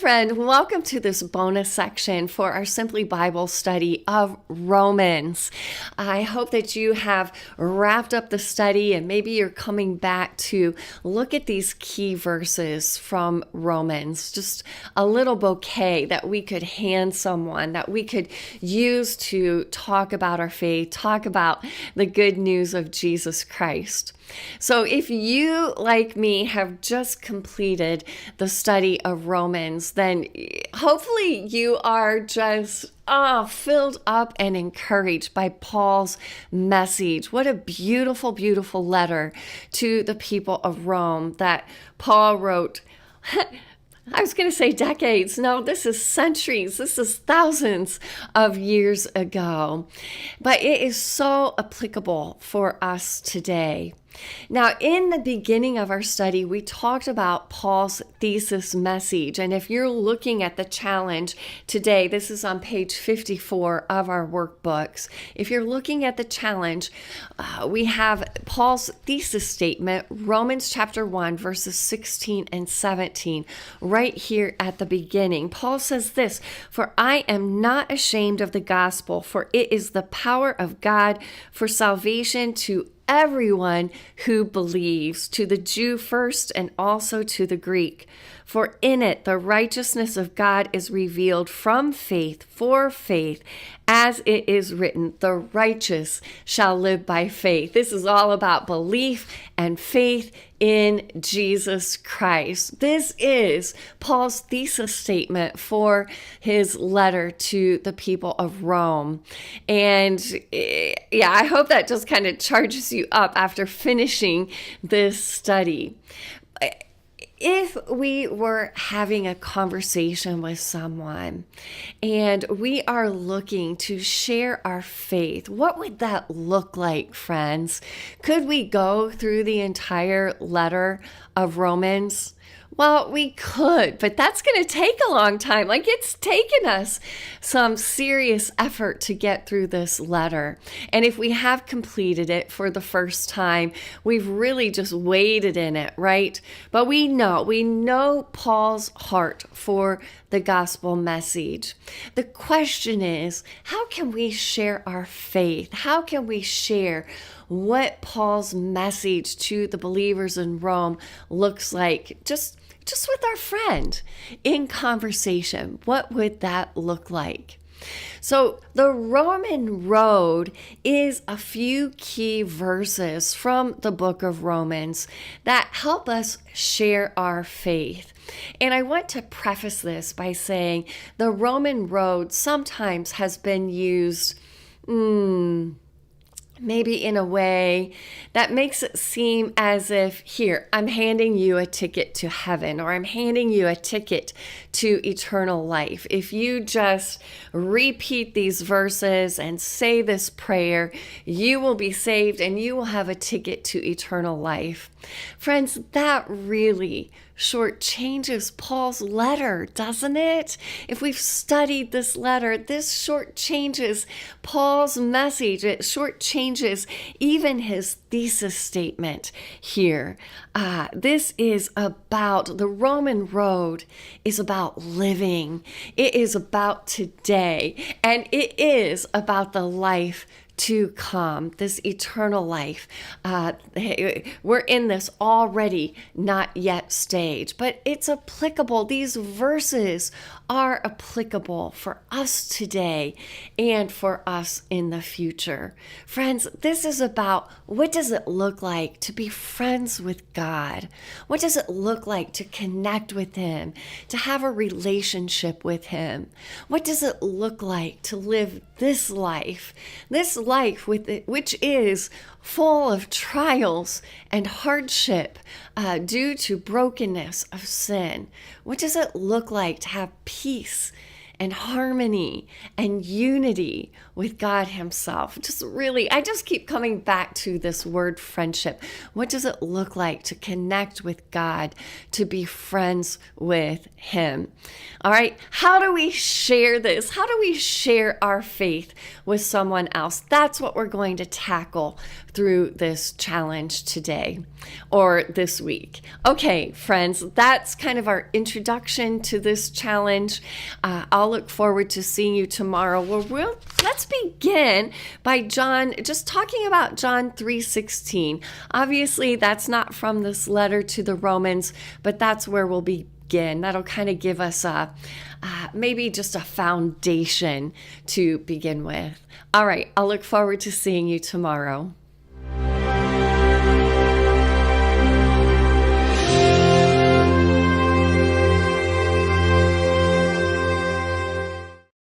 friend. Welcome to this bonus section for our Simply Bible study of Romans. I hope that you have wrapped up the study and maybe you're coming back to look at these key verses from Romans. Just a little bouquet that we could hand someone, that we could use to talk about our faith, talk about the good news of Jesus Christ. So if you, like me, have just completed the study of Romans, then hopefully you are just filled up and encouraged by Paul's message. What a beautiful, beautiful letter to the people of Rome that Paul wrote. I was going to say decades. No, this is centuries. This is thousands of years ago. But it is so applicable for us today. Now, in the beginning of our study, we talked about Paul's thesis message. And if you're looking at the challenge today, this is on page 54 of our workbooks. If you're looking at the challenge, we have Paul's thesis statement, Romans chapter 1, verses 16 and 17, right here at the beginning. Paul says this, "For I am not ashamed of the gospel, for it is the power of God for salvation to everyone who believes, to the Jew first and also to the Greek. For in it the righteousness of God is revealed from faith for faith, as it is written, the righteous shall live by faith." This is all about belief and faith in Jesus Christ. This is Paul's thesis statement for his letter to the people of Rome. And I hope that just kind of charges you up after finishing this study. If we were having a conversation with someone and we are looking to share our faith, what would that look like, friends? Could we go through the entire letter of Romans? Well, we could, but that's going to take a long time. Like, it's taken us some serious effort to get through this letter. And if we have completed it for the first time, we've really just waded in it, right? But we know Paul's heart for the gospel message. The question is, how can we share our faith? How can we share what Paul's message to the believers in Rome looks like? Just with our friend in conversation, what would that look like? So the Roman road is a few key verses from the book of Romans that help us share our faith. And I want to preface this by saying the Roman road sometimes has been used maybe in a way that makes it seem as if, here, I'm handing you a ticket to heaven, or I'm handing you a ticket to eternal life. If you just repeat these verses and say this prayer, you will be saved and you will have a ticket to eternal life. Friends, that really shortchanges Paul's letter, doesn't it? If we've studied this letter, this shortchanges Paul's message. It shortchanges even his thesis statement here. This is about, the Roman road is about living. It is about today, and it is about the life to come, this eternal life. We're in this already not yet stage, but it's applicable. These verses are applicable for us today and for us in the future. Friends, this is about, what does it look like to be friends with God? What does it look like to connect with Him, to have a relationship with Him? What does it look like to live this life with it, which is full of trials and hardship due to brokenness of sin? What does it look like to have peace and harmony and unity with God Himself. I just keep coming back to this word friendship. What does it look like to connect with God, to be friends with Him? All right, how do we share this? How do we share our faith with someone else? That's what we're going to tackle through this challenge today or this week. Okay, friends, that's kind of our introduction to this challenge. I'll look forward to seeing you tomorrow. Let's begin by just talking about John 3:16. Obviously, that's not from this letter to the Romans, but that's where we'll begin. That'll kind of give us maybe just a foundation to begin with. All right, I'll look forward to seeing you tomorrow.